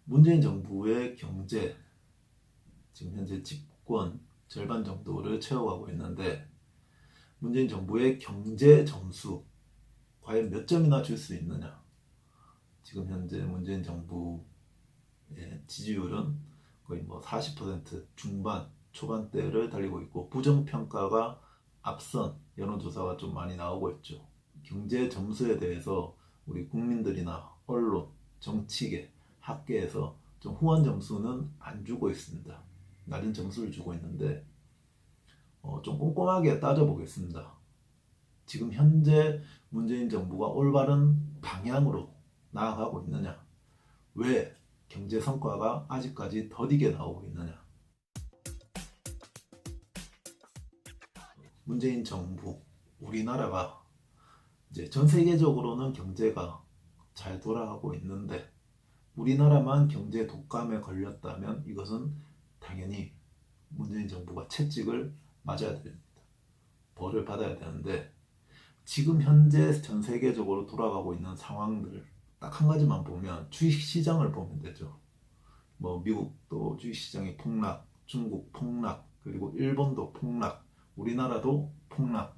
문재인 정부의 경제, 지금 현재 집권 절반 정도를 채워가고 있는데, 문재인 정부의 경제 점수 과연 몇 점이나 줄 수 있느냐. 지금 현재 문재인 정부의 지지율은 거의 40% 중반 초반대를 달리고 있고, 부정평가가 앞선 여론조사가 좀 많이 나오고 있죠. 경제 점수에 대해서 우리 국민들이나 언론, 정치계, 학계에서 좀 후한 점수는 안 주고 있습니다. 낮은 점수를 주고 있는데, 좀 꼼꼼하게 따져보겠습니다. 지금 현재 문재인 정부가 올바른 방향으로 나아가고 있느냐? 왜 경제 성과가 아직까지 더디게 나오고 있느냐? 문재인 정부, 우리나라가 이제 전 세계적으로는 경제가 잘 돌아가고 있는데, 우리나라만 경제 독감에 걸렸다면 이것은 당연히 문재인 정부가 채찍을 맞아야 됩니다. 벌을 받아야 되는데, 지금 현재 전 세계적으로 돌아가고 있는 상황들 딱 한 가지만 보면 주식시장을 보면 되죠. 미국도 주식시장이 폭락, 중국 폭락, 그리고 일본도 폭락, 우리나라도 폭락.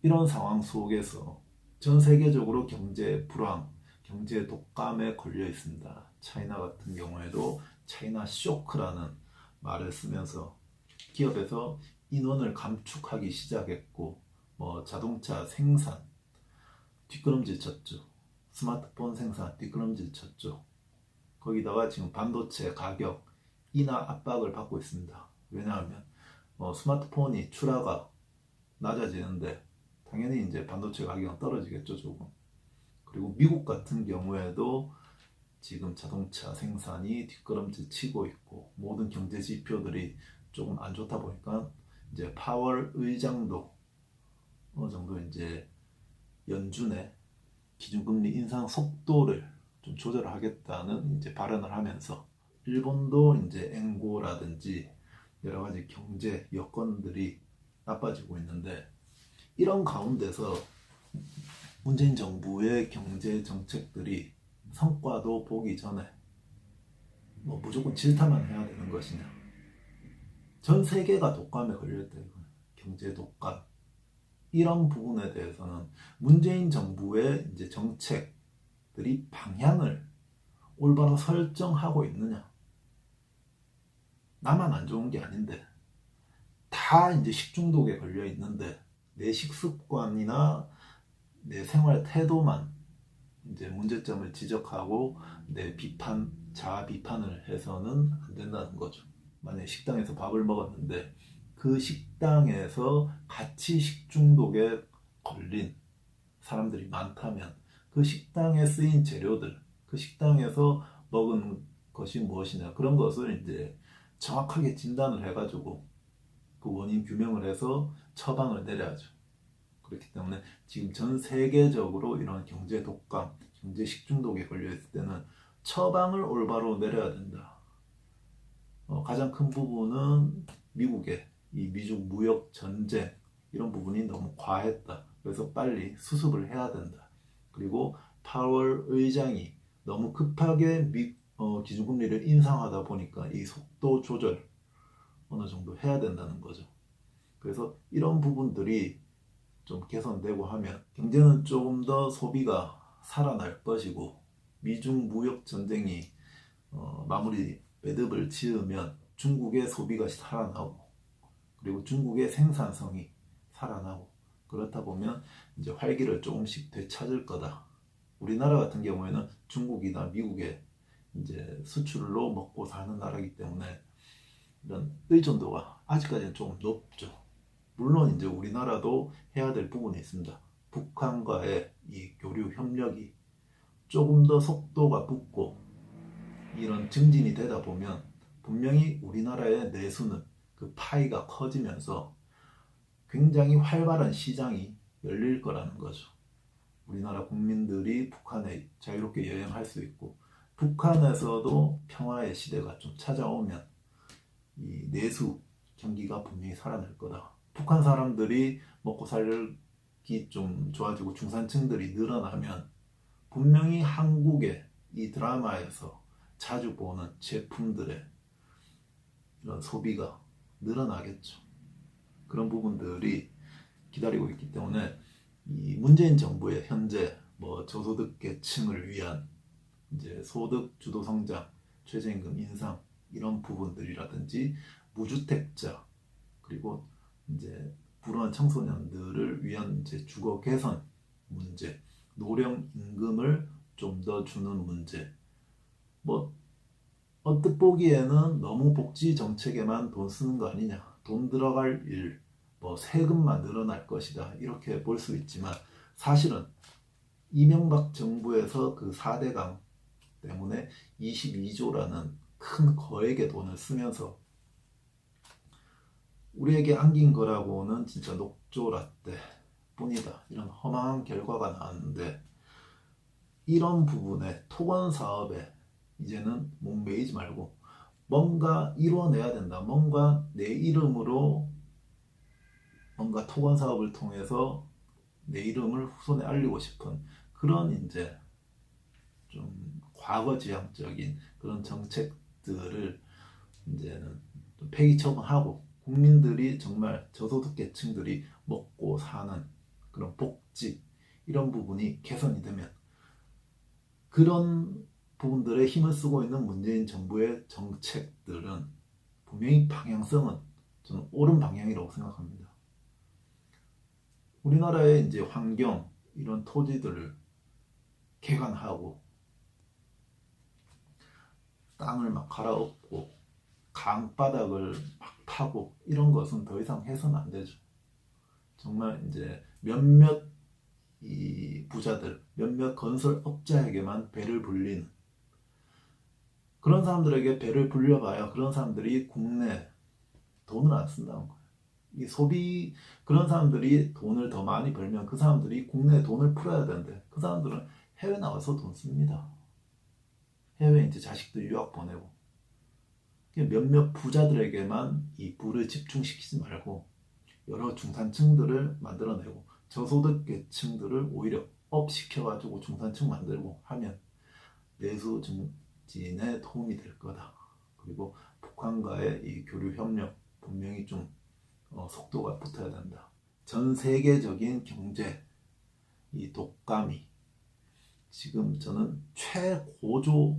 이런 상황 속에서 전 세계적으로 경제 불황, 경제 독감에 걸려 있습니다. 차이나 같은 경우에도 차이나 쇼크라는 말을 쓰면서 기업에서 인원을 감축하기 시작했고, 자동차 생산 뒷걸음질 쳤죠. 스마트폰 생산 뒷걸음질 쳤죠. 거기다가 지금 반도체 가격 인하 압박을 받고 있습니다. 왜냐하면 스마트폰이 출하가 낮아지는데 당연히 이제 반도체 가격은 떨어지겠죠, 조금. 그리고 미국 같은 경우에도 지금 자동차 생산이 뒷걸음질 치고 있고, 모든 경제 지표들이 조금 안 좋다 보니까 이제 파월 의장도 어느 정도 이제 연준의 기준금리 인상 속도를 좀 조절하겠다는 이제 발언을 하면서, 일본도 이제 엔고라든지 여러 가지 경제 여건들이 나빠지고 있는데, 이런 가운데서 문재인 정부의 경제 정책들이 성과도 보기 전에 무조건 질타만 해야 되는 것이냐. 전 세계가 독감에 걸렸다 이거예요. 경제 독감. 이런 부분에 대해서는 문재인 정부의 이제 정책들이 방향을 올바로 설정하고 있느냐. 나만 안 좋은 게 아닌데, 다 이제 식중독에 걸려 있는데, 내 식습관이나 내 생활 태도만 이제 문제점을 지적하고 내 자아 비판을 해서는 안 된다는 거죠. 만약에 식당에서 밥을 먹었는데 그 식당에서 같이 식중독에 걸린 사람들이 많다면, 그 식당에 쓰인 재료들, 그 식당에서 먹은 것이 무엇이냐, 그런 것을 이제 정확하게 진단을 해가지고 그 원인 규명을 해서 처방을 내려야죠. 그렇기 때문에 지금 전 세계적으로 이런 경제 독감, 경제 식중독에 걸려 있을 때는 처방을 올바로 내려야 된다. 가장 큰 부분은 미국의 이 미중 무역 전쟁, 이런 부분이 너무 과했다. 그래서 빨리 수습을 해야 된다. 그리고 파월 의장이 너무 급하게 기준금리를 인상하다 보니까 이 속도 조절 어느 정도 해야 된다는 거죠. 그래서 이런 부분들이 좀 개선되고 하면 경제는 조금 더 소비가 살아날 것이고, 미중 무역 전쟁이 마무리 매듭을 지으면 중국의 소비가 살아나고, 그리고 중국의 생산성이 살아나고, 그렇다 보면 이제 활기를 조금씩 되찾을 거다. 우리나라 같은 경우에는 중국이나 미국의 이제 수출로 먹고 사는 나라이기 때문에 이런 의존도가 아직까지는 조금 높죠. 물론 이제 우리나라도 해야 될 부분이 있습니다. 북한과의 이 교류 협력이 조금 더 속도가 붙고 이런 증진이 되다 보면 분명히 우리나라의 내수는 그 파이가 커지면서 굉장히 활발한 시장이 열릴 거라는 거죠. 우리나라 국민들이 북한에 자유롭게 여행할 수 있고, 북한에서도 평화의 시대가 좀 찾아오면 이 내수 경기가 분명히 살아날 거다. 북한 사람들이 먹고 살기 좀 좋아지고 중산층들이 늘어나면 분명히 한국의 이 드라마에서 자주 보는 제품들의 이런 소비가 늘어나겠죠. 그런 부분들이 기다리고 있기 때문에 이 문재인 정부의 현재 뭐 저소득계층을 위한 이제 소득 주도 성장, 최저임금 인상 이런 부분들이라든지 무주택자 그리고 이제 불우한 청소년들을 위한 이제 주거 개선 문제, 노령 임금을 좀 더 주는 문제. 뭐 언뜻 보기에는 너무 복지 정책에만 돈 쓰는 거 아니냐, 돈 들어갈 일, 뭐 세금만 늘어날 것이다 이렇게 볼 수 있지만 사실은 이명박 정부에서 그 4대강 때문에 22조라는 큰 거액의 돈을 쓰면서 우리에게 안긴 거라고는 진짜 녹조라떼 뿐이다 이런 허망한 결과가 나왔는데, 이런 부분에 토건 사업에 이제는 목매이지 말고 뭔가 이루어내야 된다, 뭔가 내 이름으로 뭔가 토건 사업을 통해서 내 이름을 후손에 알리고 싶은 그런 이제 좀 과거지향적인 그런 정책들을 이제는 폐기 처분하고 국민들이 정말 저소득계층들이 먹고 사는 그런 복지 이런 부분이 개선이 되면 그런 부분들에 힘을 쓰고 있는 문재인 정부의 정책들은 분명히 방향성은 저는 옳은 방향이라고 생각합니다. 우리나라의 이제 환경 이런 토지들을 개간하고 땅을 막 갈아엎고 강바닥을 막 파고 이런 것은 더 이상 해서는 안 되죠. 정말 이제 몇몇 이 부자들, 몇몇 건설업자에게만 배를 불리는 그런 사람들에게 배를 불려봐야 그런 사람들이 국내 돈을 안 쓴다는 거예요. 이 소비, 그런 사람들이 돈을 더 많이 벌면 그 사람들이 국내에 돈을 풀어야 되는데 그 사람들은 해외 나가서 돈 씁니다. 해외에 이제 자식들 유학 보내고. 몇몇 부자들에게만 이 부를 집중시키지 말고 여러 중산층들을 만들어내고 저소득계층들을 오히려 업시켜가지고 중산층 만들고 하면 내수 증진에 도움이 될 거다. 그리고 북한과의 이 교류 협력 분명히 좀 속도가 붙어야 된다. 전 세계적인 경제 이 독감이 지금 저는 최고조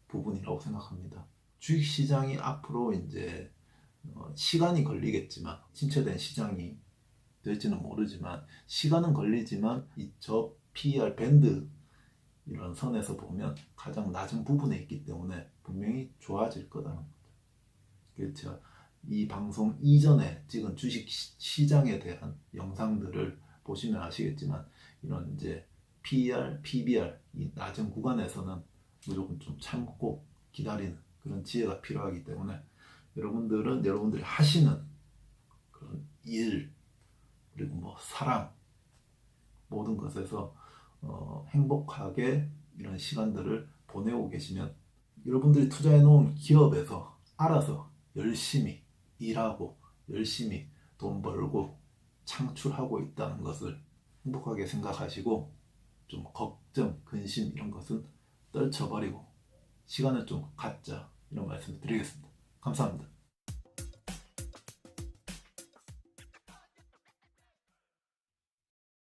부분이라고 생각합니다. 주식시장이 앞으로 이제 시간이 걸리겠지만, 침체된 시장이 될지는 모르지만 시간은 걸리지만 저 PER 밴드 이런 선에서 보면 가장 낮은 부분에 있기 때문에 분명히 좋아질 거다는 거죠. 그래서 이 방송 이전에 찍은 주식 시장에 대한 영상들을 보시면 아시겠지만 이런 이제 PER, PBR 이 낮은 구간에서는 무조건 좀 참고 기다리는 그런 지혜가 필요하기 때문에 여러분들은 여러분들이 하시는 그런 일 그리고 뭐 사랑 모든 것에서 행복하게 이런 시간들을 보내고 계시면 여러분들이 투자해 놓은 기업에서 알아서 열심히 일하고 열심히 돈 벌고 창출하고 있다는 것을 행복하게 생각하시고 좀 걱정, 근심 이런 것은 떨쳐버리고 시간을 좀 갖자 이런 말씀을 드리겠습니다. 감사합니다.